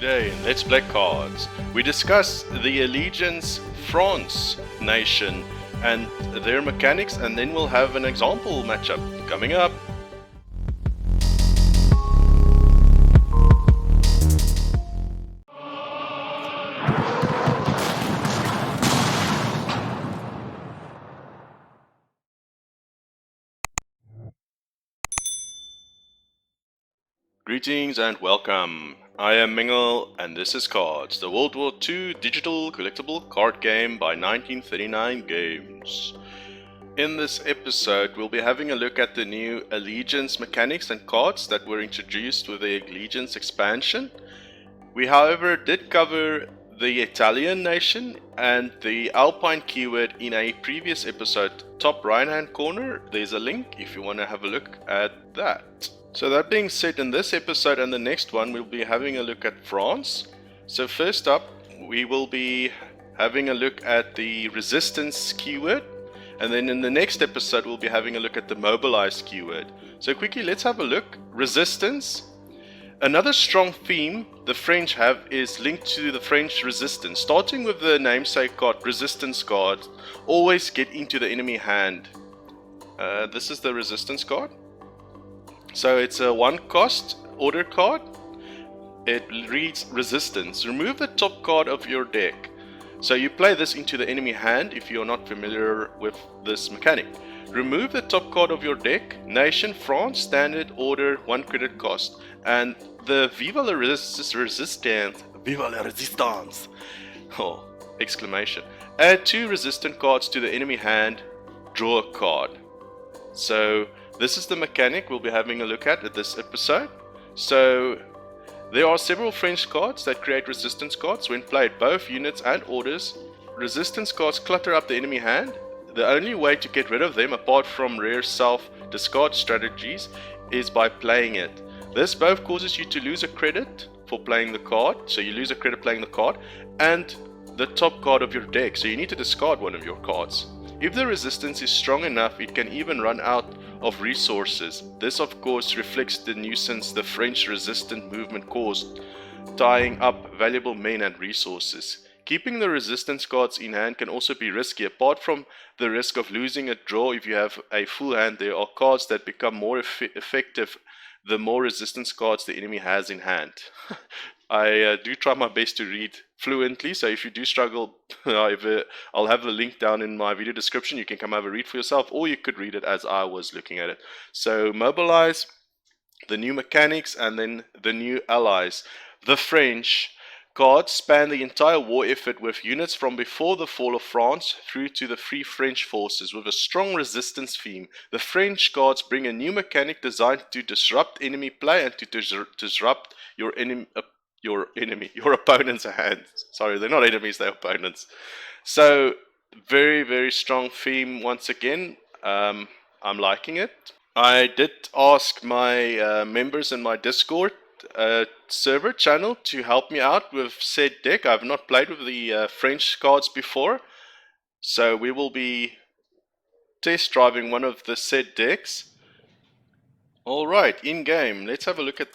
Today in Let's Play Cards, we discuss the Allegiance France nation and their mechanics, and then we'll have an example matchup coming up. Greetings and welcome. I am Mengel and this is Cards, the World War II digital collectible card game by 1939 Games. In this episode we'll be having a look at the new Allegiance mechanics and cards that were introduced with the Allegiance expansion. We however did cover the Italian nation and the Alpine keyword in a previous episode. Top right hand corner there's a link if you want to have a look at that. So that being said, in this episode and the next one we'll be having a look at France. So first up we will be having a look at the resistance keyword, and then in the next episode we'll be having a look at the mobilized keyword. So quickly let's have a look. Resistance. Another strong theme the French have is linked to the French resistance. Starting with the namesake card, resistance card, always get into the enemy hand. This is the resistance card. So it's a 1 cost order card. It reads resistance. Remove the top card of your deck. So you play this into the enemy hand if you're not familiar with this mechanic. Remove the top card of your deck. Nation France, standard order, 1 credit cost. And the Vive La Resistance. Vive La Resistance. Oh, exclamation. Add 2 resistant cards to the enemy hand. Draw a card. So this is the mechanic we'll be having a look at this episode. So there are several French cards that create resistance cards. When played both units and orders, resistance cards clutter up the enemy hand. The only way to get rid of them, apart from rare self-discard strategies, is by playing it. This both causes you to lose a credit for playing the card, so you lose a credit playing the card, and the top card of your deck, so you need to discard one of your cards. If the resistance is strong enough, it can even run out of resources. This of course reflects the nuisance the French resistant movement caused, tying up valuable men and resources. Keeping the resistance cards in hand can also be risky. Apart from the risk of losing a draw if you have a full hand, there are cards that become more effective the more resistance cards the enemy has in hand. I do try my best to read fluently, so if you do struggle, I'll have the link down in my video description. You can come have a read for yourself, or you could read it as I was looking at it. So mobilize, the new mechanics, and then the new allies. The French cards span the entire war effort with units from before the fall of France through to the Free French forces with a strong resistance theme. The French cards bring a new mechanic designed to disrupt enemy play and to disrupt your opponent's hands. Sorry, they're not enemies, they're opponents. So very, very strong theme once again. I'm liking it. I did ask my members in my Discord server channel to help me out with said deck. I've not played with the French cards before, so we will be test driving one of the said decks. Alright, in game, let's have a look at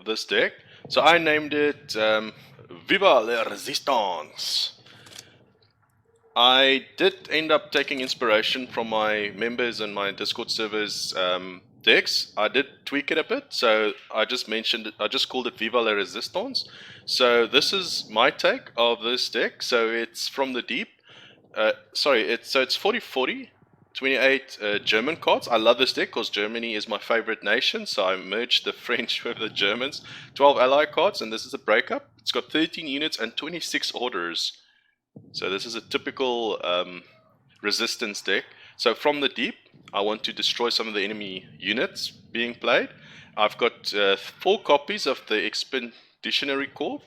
this deck. So I named it Vive La Resistance. I did end up taking inspiration from my members and my Discord servers decks. I did tweak it a bit, so I just called it Vive La Resistance. So this is my take of this deck. So it's from the deep. It's 40-40. 28 German cards. I love this deck because Germany is my favorite nation, so I merged the French with the Germans. 12 ally cards, and this is a breakup. It's got 13 units and 26 orders. So this is a typical resistance deck. So from the deep, I want to destroy some of the enemy units being played. I've got 4 copies of the Expeditionary Corps,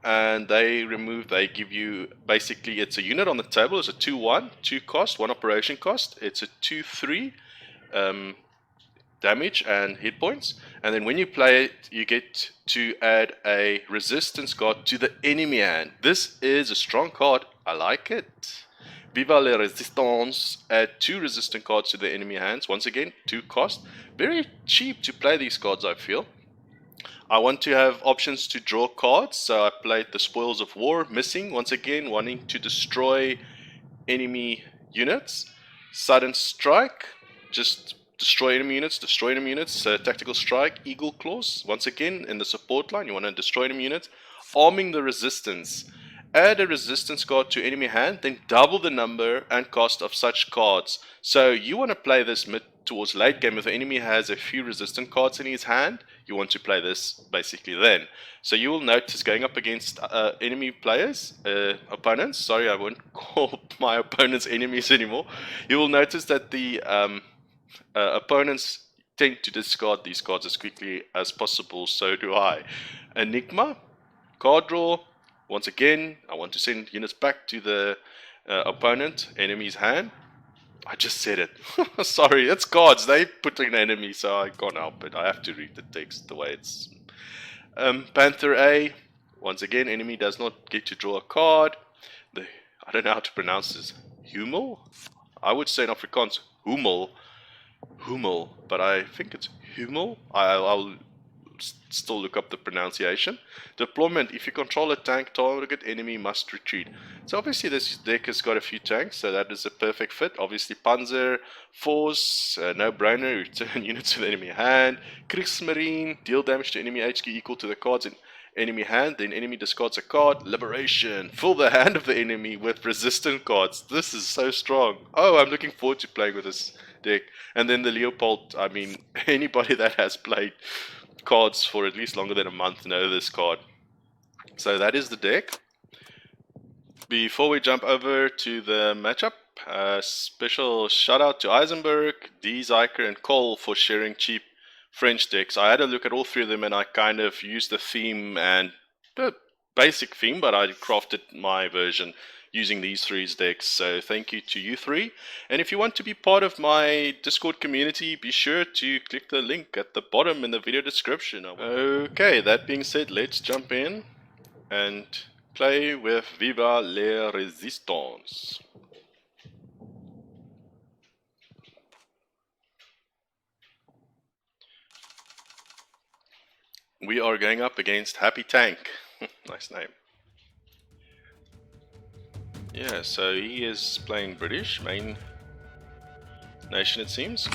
and they give you, basically it's a unit on the table. It's a 2-1, 2 cost, 1 operation cost. It's a 2-3 damage and hit points, and then when you play it you get to add a resistance card to the enemy hand. This is a strong card, I like it. Vive La Resistance. Add 2 resistant cards to the enemy hands. Once again, 2 cost. Very cheap to play these cards, I feel. I want to have options to draw cards, so I played the Spoils of War, missing once again, wanting to destroy enemy units. Sudden Strike, just destroy enemy units, Tactical Strike, Eagle Claws, once again in the support line, you want to destroy enemy units. Arming the Resistance, add a resistance card to enemy hand, then double the number and cost of such cards. So you want to play this mid towards late game. If the enemy has a few resistant cards in his hand, you want to play this basically then. So you will notice going up against enemy players, opponents, sorry, I won't call my opponents enemies anymore. You will notice that the opponents tend to discard these cards as quickly as possible, so do I. Enigma, card draw. Once again, I want to send units back to the opponent, enemy's hand. I just said it. Sorry, it's cards. They put in enemy, so I can't help it. I have to read the text the way it's. Panther A. Once again, enemy does not get to draw a card. I don't know how to pronounce this. Hummel? I would say in Afrikaans, Hummel. Hummel, but I think it's Hummel. I'll still look up the pronunciation. Deployment, if you control a tank, target enemy must retreat. So obviously this deck has got a few tanks, so that is a perfect fit. Obviously Panzer, Force, no-brainer, return units to the enemy hand. Kriegsmarine, deal damage to enemy HQ equal to the cards in enemy hand, then enemy discards a card. Liberation, fill the hand of the enemy with resistant cards. This is so strong. Oh, I'm looking forward to playing with this deck. And then the Leopold, I mean, anybody that has played cards for at least longer than a month know this card. So that is the deck. Before we jump over to the matchup, special shout out to Eisenberg, D, Zyker and Cole for sharing cheap French decks. I had a look at all three of them and I kind of used the theme and the basic theme, but I crafted my version using these three decks. So thank you to you three. And if you want to be part of my Discord community, be sure to click the link at the bottom in the video description. Okay, that being said, let's jump in and play with Vive La Resistance. We are going up against Happy Tank. Nice name. Yeah, so he is playing British, main nation it seems.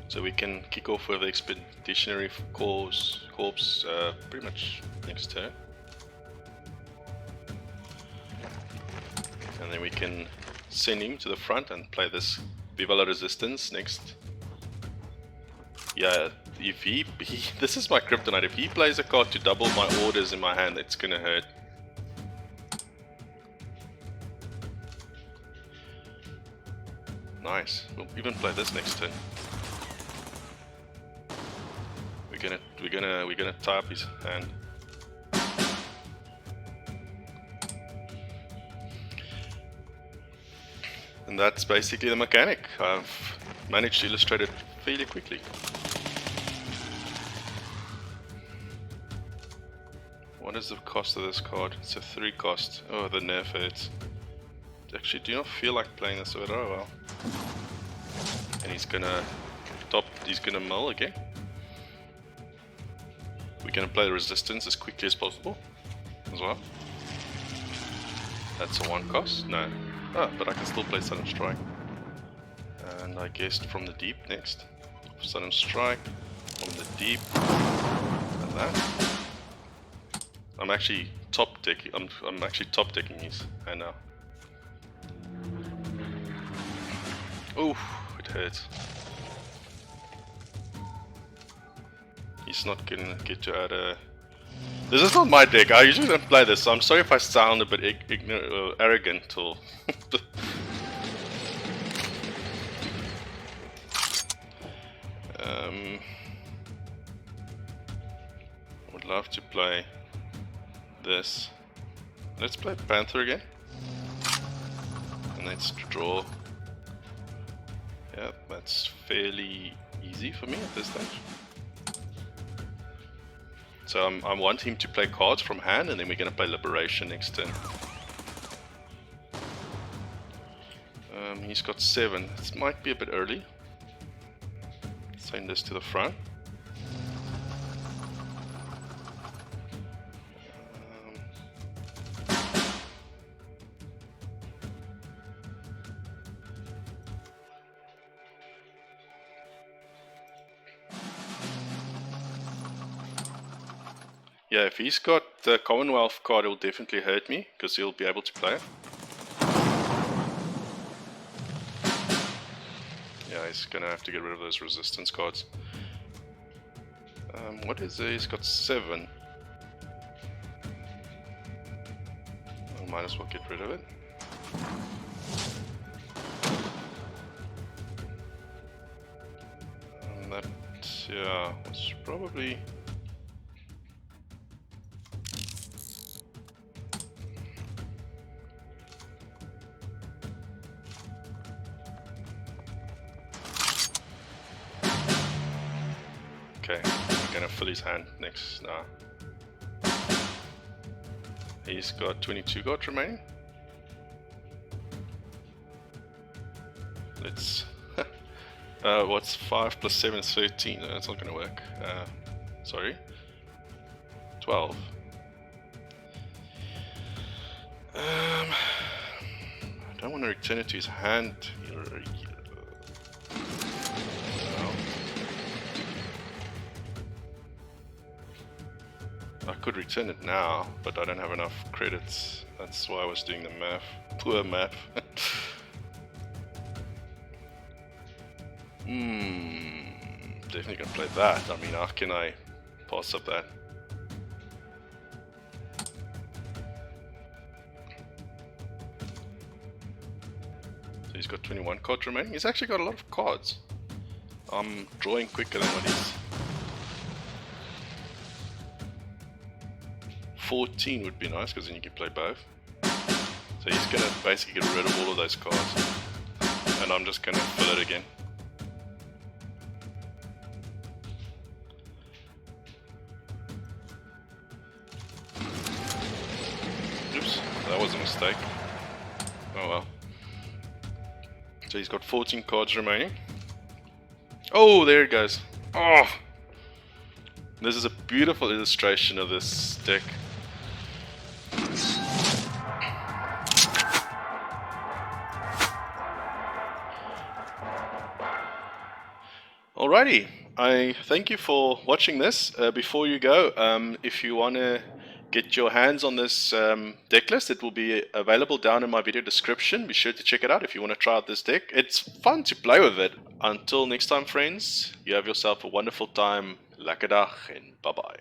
So we can kick off with the Expeditionary Corps pretty much next turn. And then we can send him to the front and play this Vive La Resistance next. Yeah, if he this is my kryptonite. If he plays a card to double my orders in my hand, it's gonna hurt. Nice. We'll even play this next turn. We're gonna tie up his hand. And that's basically the mechanic. I've managed to illustrate it fairly quickly. What is the cost of this card? It's a 3 cost. Oh, the nerf hurts. Actually, do not feel like playing this, but oh well. And he's gonna mill again. We're gonna play the resistance as quickly as possible as well. That's a 1 cost? No. Oh, but I can still play Sudden Strike. And I guessed from the deep next. Sudden Strike, from the deep, and that. I'm actually top decking. I'm actually top decking these, and now. Oof, it hurts. He's not gonna get to add a. This is not my deck. I usually don't play this, so I'm sorry if I sound a bit ignorant or arrogant or. I would love to play this. Let's play Panther again. And let's draw. Yeah, that's fairly easy for me at this stage. So I want him to play cards from hand, and then we're going to play Liberation next turn. He's got 7. This might be a bit early. Send this to the front. Yeah, if he's got the Commonwealth card, it'll definitely hurt me, because he'll be able to play it. Yeah, he's gonna have to get rid of those resistance cards. What is it? He's got 7. I might as well get rid of it. And that, yeah, was probably... Okay, I'm gonna fill his hand next now. He's got 22 cards remaining. Let's... what's 5 plus 7 is 13? No, that's not gonna work. Sorry. 12. I don't want to return it to his hand. I could return it now, but I don't have enough credits. That's why I was doing the math. Poor math. Definitely gonna play that. I mean, how can I pass up that? So he's got 21 cards remaining. He's actually got a lot of cards. I'm drawing quicker than what he's... 14 would be nice, because then you can play both. So he's going to basically get rid of all of those cards. And I'm just going to fill it again. Oops, that was a mistake. Oh well. So he's got 14 cards remaining. Oh, there it goes. Oh! This is a beautiful illustration of this deck. Alrighty, I thank you for watching this. Before you go, if you want to get your hands on this deck list, it will be available down in my video description. Be sure to check it out if you want to try out this deck. It's fun to play with it. Until next time, friends, you have yourself a wonderful time. Lekker dag and bye-bye.